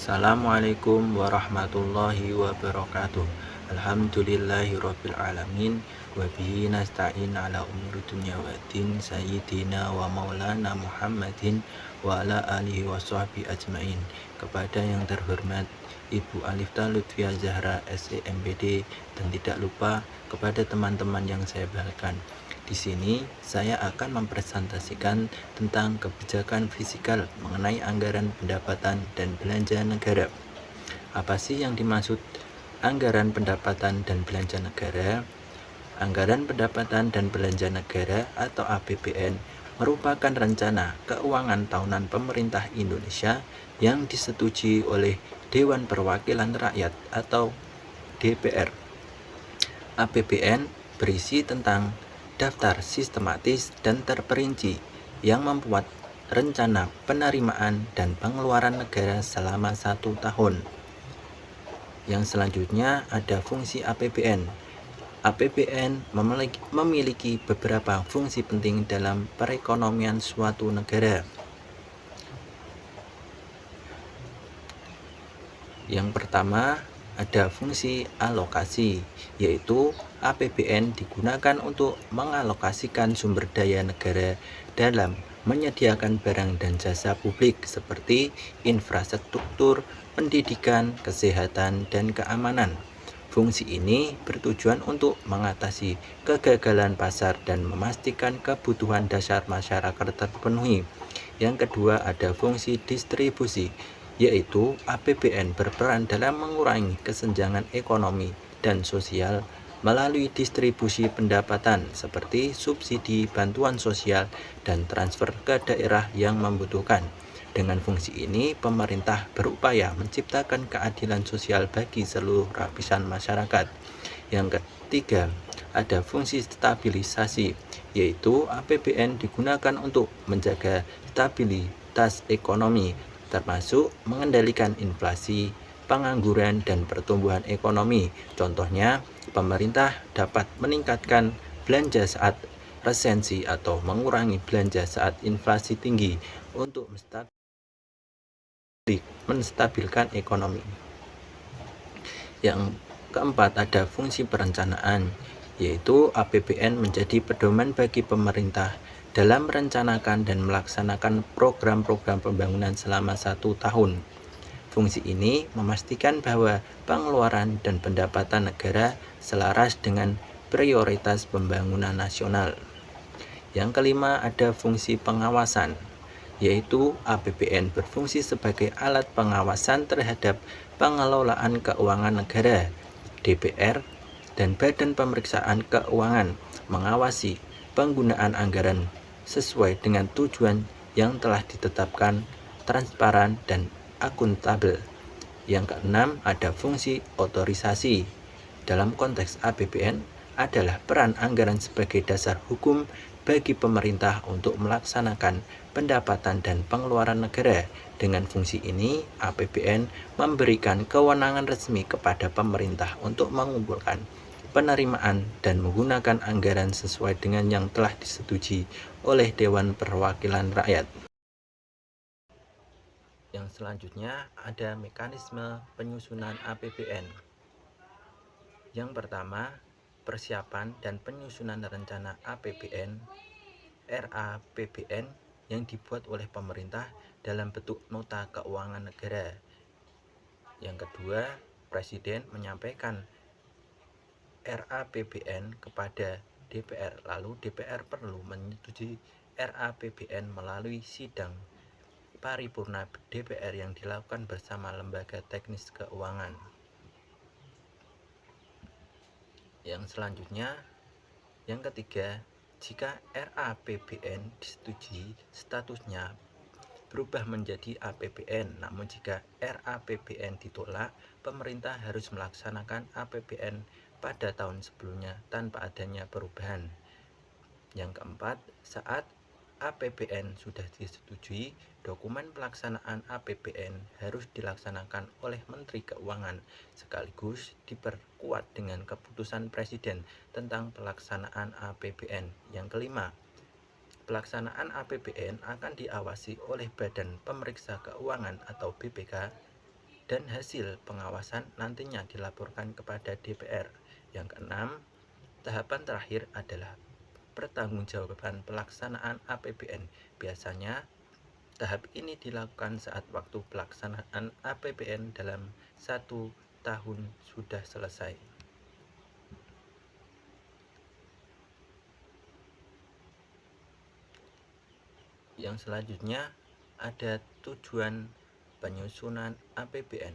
Assalamualaikum warahmatullahi wabarakatuh. Alhamdulillahirabbil alamin wa bihi nasta'in ala umuri dunya waddin sayyidina wa maulana Muhammadin wa ala alihi wa sahbihi ajmain. Kepada yang terhormat Ibu Alifta Lutfia Zahra SEMPD dan tidak lupa kepada teman-teman yang saya banggakan. Di sini saya akan mempresentasikan tentang kebijakan fiskal mengenai anggaran pendapatan dan belanja negara. Apa sih yang dimaksud anggaran pendapatan dan belanja negara? Anggaran pendapatan dan belanja negara atau APBN merupakan rencana keuangan tahunan pemerintah Indonesia yang disetujui oleh Dewan Perwakilan Rakyat atau DPR. APBN berisi tentang daftar sistematis dan terperinci yang membuat rencana penerimaan dan pengeluaran negara selama 1 tahun. Yang selanjutnya ada fungsi APBN. APBN memiliki beberapa fungsi penting dalam perekonomian suatu negara. Yang pertama ada fungsi alokasi, yaitu APBN digunakan untuk mengalokasikan sumber daya negara dalam menyediakan barang dan jasa publik seperti infrastruktur, pendidikan, kesehatan, dan keamanan. Fungsi ini bertujuan untuk mengatasi kegagalan pasar dan memastikan kebutuhan dasar masyarakat terpenuhi. Yang kedua ada fungsi distribusi, yaitu APBN berperan dalam mengurangi kesenjangan ekonomi dan sosial melalui distribusi pendapatan seperti subsidi, bantuan sosial, dan transfer ke daerah yang membutuhkan. Dengan fungsi ini, pemerintah berupaya menciptakan keadilan sosial bagi seluruh lapisan masyarakat. Yang ketiga, ada fungsi stabilisasi, yaitu APBN digunakan untuk menjaga stabilitas ekonomi, termasuk mengendalikan inflasi, pengangguran, dan pertumbuhan ekonomi. Contohnya, pemerintah dapat meningkatkan belanja saat resesi atau mengurangi belanja saat inflasi tinggi untuk menstabilkan ekonomi. Yang keempat ada fungsi perencanaan, yaitu APBN menjadi pedoman bagi pemerintah dalam merencanakan dan melaksanakan program-program pembangunan selama 1 tahun. Fungsi ini memastikan bahwa pengeluaran dan pendapatan negara selaras dengan prioritas pembangunan nasional. Yang kelima ada fungsi pengawasan, yaitu APBN berfungsi sebagai alat pengawasan terhadap pengelolaan keuangan negara. DPR dan Badan Pemeriksaan Keuangan mengawasi penggunaan anggaran sesuai dengan tujuan yang telah ditetapkan, transparan, dan akuntabel. Yang keenam ada fungsi otorisasi. Dalam konteks APBN adalah peran anggaran sebagai dasar hukum bagi pemerintah untuk melaksanakan pendapatan dan pengeluaran negara. Dengan fungsi ini, APBN memberikan kewenangan resmi kepada pemerintah untuk mengumpulkan penerimaan dan menggunakan anggaran sesuai dengan yang telah disetujui oleh Dewan Perwakilan Rakyat. Yang selanjutnya ada mekanisme penyusunan APBN. Yang pertama, persiapan dan penyusunan rencana APBN RAPBN yang dibuat oleh pemerintah dalam bentuk nota keuangan negara. Yang kedua, Presiden menyampaikan RAPBN kepada DPR, lalu DPR perlu menyetujui RAPBN melalui sidang paripurna DPR yang dilakukan bersama lembaga teknis keuangan. Yang selanjutnya, yang ketiga, jika RAPBN disetujui, statusnya berubah menjadi APBN. Namun jika RAPBN ditolak, pemerintah harus melaksanakan APBN pada tahun sebelumnya tanpa adanya perubahan. Yang keempat, saat APBN sudah disetujui, dokumen pelaksanaan APBN harus dilaksanakan oleh Menteri Keuangan sekaligus diperkuat dengan keputusan Presiden tentang pelaksanaan APBN. Yang kelima, pelaksanaan APBN akan diawasi oleh Badan Pemeriksa Keuangan atau BPK dan hasil pengawasan nantinya dilaporkan kepada DPR. Yang keenam, tahapan terakhir adalah pertanggungjawaban pelaksanaan APBN. Biasanya tahap ini dilakukan saat waktu pelaksanaan APBN dalam 1 tahun sudah selesai. Yang selanjutnya ada tujuan penyusunan APBN.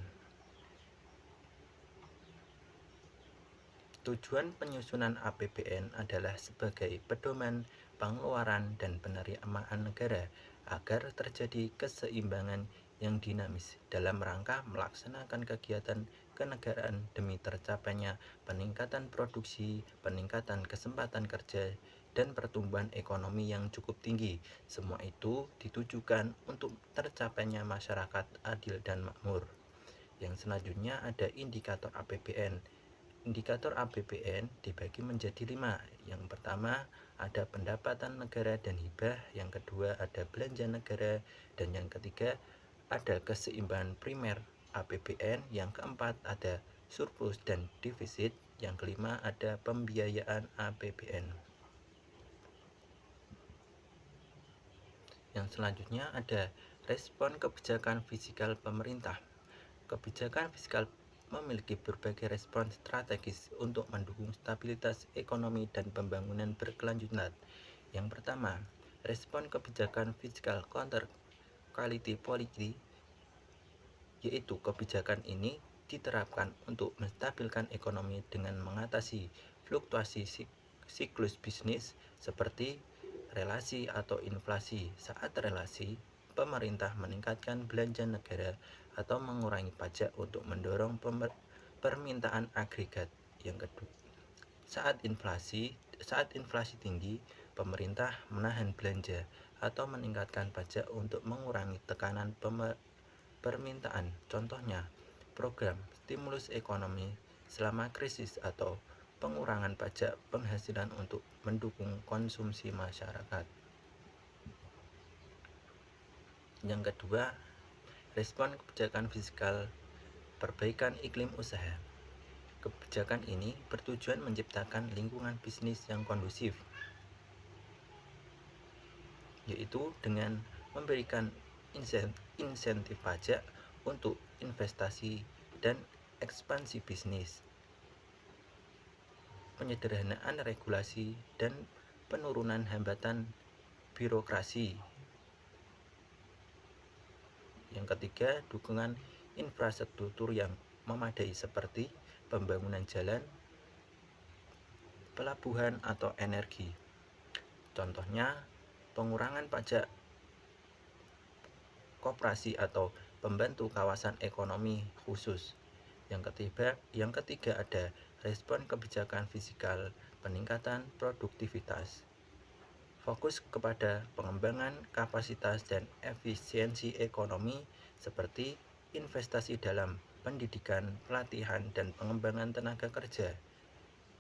Tujuan penyusunan APBN adalah sebagai pedoman pengeluaran dan penerimaan negara agar terjadi keseimbangan yang dinamis dalam rangka melaksanakan kegiatan kenegaraan demi tercapainya peningkatan produksi, peningkatan kesempatan kerja, dan pertumbuhan ekonomi yang cukup tinggi. Semua itu ditujukan untuk tercapainya masyarakat adil dan makmur. Yang selanjutnya ada indikator APBN. Indikator APBN dibagi menjadi 5. Yang pertama ada pendapatan negara dan hibah, yang kedua ada belanja negara, dan yang ketiga ada keseimbangan primer APBN, yang keempat ada surplus dan defisit, yang kelima ada pembiayaan APBN. Yang selanjutnya ada respon kebijakan fiskal pemerintah. Kebijakan fiskal memiliki berbagai respon strategis untuk mendukung stabilitas ekonomi dan pembangunan berkelanjutan. Yang pertama, respon kebijakan fiskal counter quality policy, yaitu kebijakan ini diterapkan untuk menstabilkan ekonomi dengan mengatasi fluktuasi siklus bisnis seperti relasi atau inflasi. Saat relasi, pemerintah meningkatkan belanja negara atau mengurangi pajak untuk mendorong permintaan agregat. Yang kedua, saat inflasi tinggi, pemerintah menahan belanja atau meningkatkan pajak untuk mengurangi tekanan permintaan. Contohnya, program stimulus ekonomi selama krisis atau pengurangan pajak penghasilan untuk mendukung konsumsi masyarakat. Yang kedua, respon kebijakan fiskal perbaikan iklim usaha. Kebijakan ini bertujuan menciptakan lingkungan bisnis yang kondusif, yaitu dengan memberikan insentif pajak untuk investasi dan ekspansi bisnis, penyederhanaan regulasi, dan penurunan hambatan birokrasi. Yang ketiga, dukungan infrastruktur yang memadai seperti pembangunan jalan, pelabuhan, atau energi. Contohnya, pengurangan pajak koperasi atau pembantu kawasan ekonomi khusus. Yang ketiga ada respon kebijakan fiskal peningkatan produktivitas. Fokus kepada pengembangan kapasitas dan efisiensi ekonomi seperti investasi dalam pendidikan, pelatihan, dan pengembangan tenaga kerja,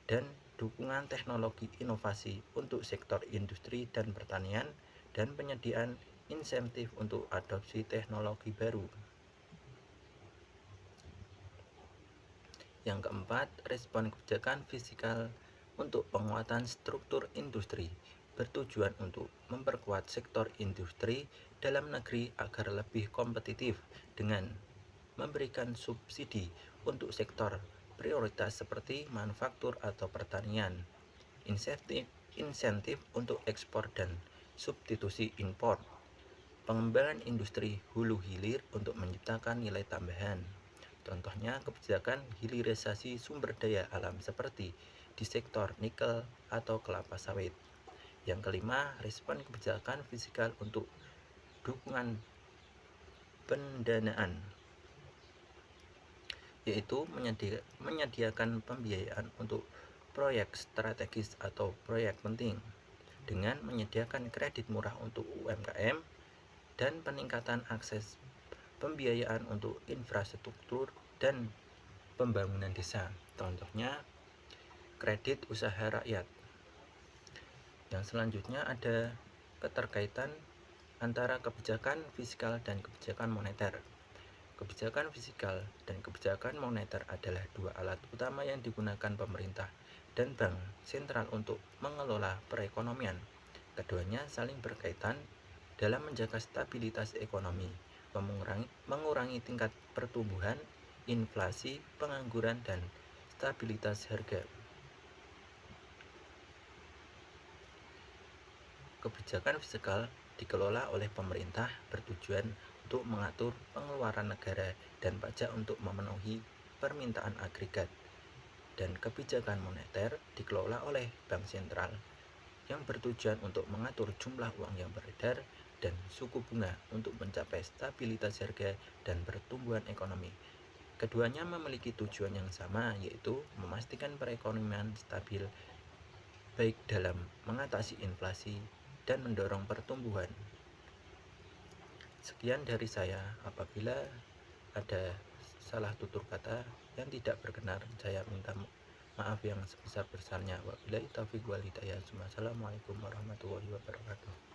dan dukungan teknologi inovasi untuk sektor industri dan pertanian, dan penyediaan insentif untuk adopsi teknologi baru. Yang keempat, respon kebijakan fiskal untuk penguatan struktur industri, bertujuan untuk memperkuat sektor industri dalam negeri agar lebih kompetitif dengan memberikan subsidi untuk sektor prioritas seperti manufaktur atau pertanian, insentif untuk ekspor dan substitusi impor, pengembangan industri hulu hilir untuk menciptakan nilai tambahan. Contohnya kebijakan hilirisasi sumber daya alam seperti di sektor nikel atau kelapa sawit. Yang kelima, respon kebijakan fiskal untuk dukungan pendanaan, yaitu menyediakan pembiayaan untuk proyek strategis atau proyek penting dengan menyediakan kredit murah untuk UMKM dan peningkatan akses pembiayaan untuk infrastruktur dan pembangunan desa. Contohnya kredit usaha rakyat. Yang selanjutnya ada keterkaitan antara kebijakan fiskal dan kebijakan moneter. Kebijakan fiskal dan kebijakan moneter adalah dua alat utama yang digunakan pemerintah dan bank sentral untuk mengelola perekonomian. Keduanya saling berkaitan dalam menjaga stabilitas ekonomi, mengurangi tingkat pertumbuhan, inflasi, pengangguran, dan stabilitas harga. Kebijakan fiskal dikelola oleh pemerintah bertujuan untuk mengatur pengeluaran negara dan pajak untuk memenuhi permintaan agregat. Dan kebijakan moneter dikelola oleh bank sentral yang bertujuan untuk mengatur jumlah uang yang beredar dan suku bunga untuk mencapai stabilitas harga dan pertumbuhan ekonomi. Keduanya memiliki tujuan yang sama, yaitu memastikan perekonomian stabil baik dalam mengatasi inflasi dan mendorong pertumbuhan. Sekian dari saya. Apabila ada salah tutur kata yang tidak berkenan, saya minta maaf yang sebesar-besarnya. Wabillahi taufiq wal hidayah. Assalamualaikum warahmatullahi wabarakatuh.